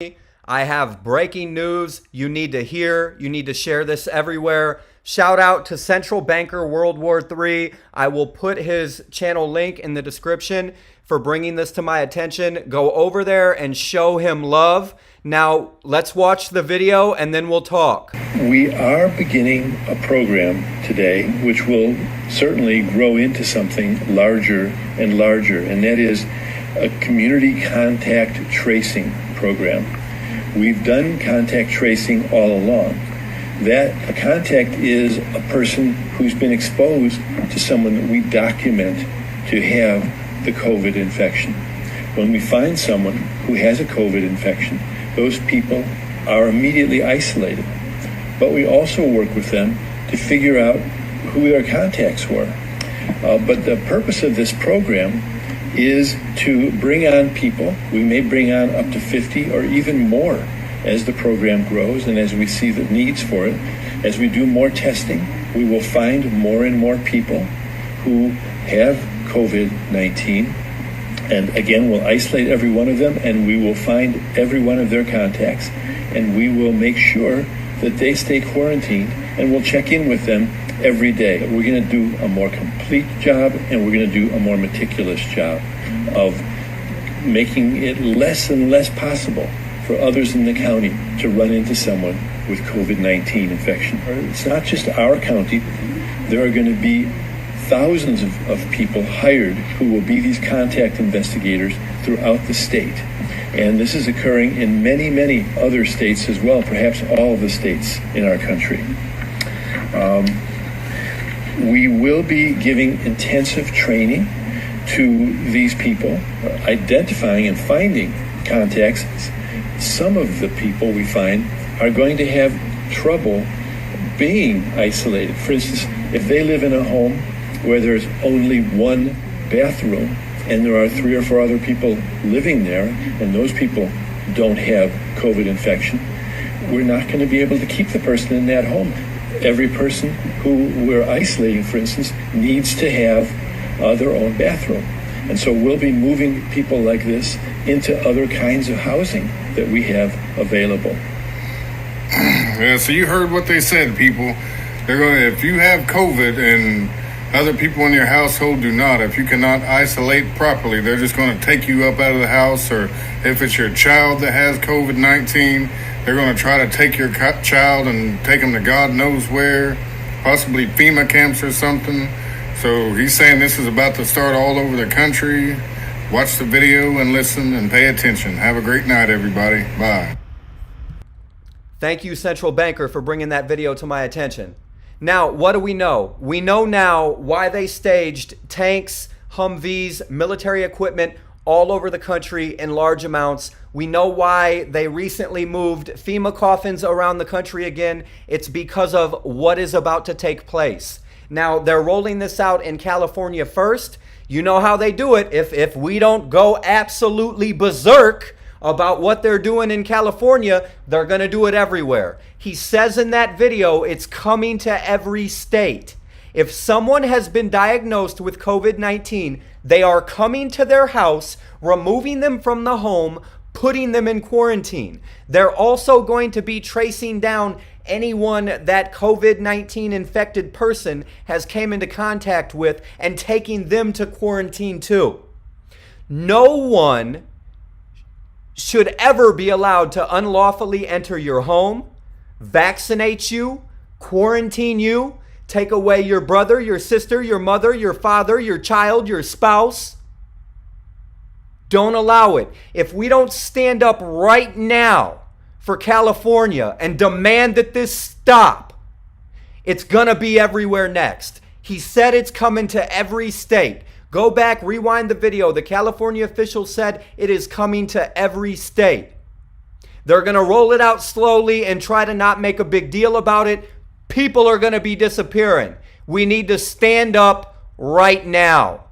I have breaking news you need to hear. You need to share this everywhere. Shout out to Central Banker World War III. I will put his channel link in the description for bringing this to my attention. Go over there and show him love. Now, let's watch the video and then we'll talk. We are beginning a program today which will certainly grow into something larger and larger, and that is a community contact tracing program. We've done contact tracing all along. That a contact is a person who's been exposed to someone that we document to have the COVID infection. When we find someone who has a COVID infection, those people are immediately isolated. But we also work with them to figure out who their contacts were. But the purpose of this program is to bring on people. We may bring on up to 50 or even more as the program grows and as we see the needs for it. As we do more testing, we will find more and more people who have COVID-19. And again, we'll isolate every one of them, and we will find every one of their contacts, and we will make sure that they stay quarantined, and we'll check in with them every day. We're going to do a more complete job, and we're going to do a more meticulous job of making it less and less possible for others in the county to run into someone with COVID-19 infection. It's not just our county. There are going to be thousands of people hired who will be these contact investigators throughout the state. And this is occurring in many, many other states as well, perhaps all of the states in our country. We will be giving intensive training to these people, identifying and finding contacts. Some of the people we find are going to have trouble being isolated. For instance, if they live in a home where there's only one bathroom and there are 3 or 4 other people living there, and those people don't have COVID infection, we're not going to be able to keep the person in that home. Every person who we're isolating, for instance, needs to have their own bathroom. And so we'll be moving people like this into other kinds of housing that we have available. Yeah, so you heard what they said, people. They're going to, if you have COVID and other people in your household do not, if you cannot isolate properly, they're just going to take you up out of the house. Or if it's your child that has COVID-19, they're going to try to take your child and take them to God knows where, possibly FEMA camps or something. So he's saying this is about to start all over the country. Watch the video and listen and pay attention. Have a great night, everybody. Bye. Thank you, Central Banker, for bringing that video to my attention. Now, what do we know? We know now why they staged tanks, Humvees, military equipment all over the country in large amounts. We know why they recently moved FEMA coffins around the country again. It's because of what is about to take place. Now, they're rolling this out in California first. You know how they do it. If we don't go absolutely berserk about what they're doing in California, they're going to do it everywhere. He says in that video, it's coming to every state. If someone has been diagnosed with COVID-19, they are coming to their house, removing them from the home, putting them in quarantine. They're also going to be tracing down anyone that COVID-19 infected person has came into contact with and taking them to quarantine too. No one should ever be allowed to unlawfully enter your home, vaccinate you, quarantine you, take away your brother, your sister, your mother, your father, your child, your spouse. Don't allow it. If we don't stand up right now for California and demand that this stop, it's gonna be everywhere next. He said it's coming to every state. Go back, rewind the video. The California officials said it is coming to every state. They're going to roll it out slowly and try to not make a big deal about it. People are going to be disappearing. We need to stand up right now.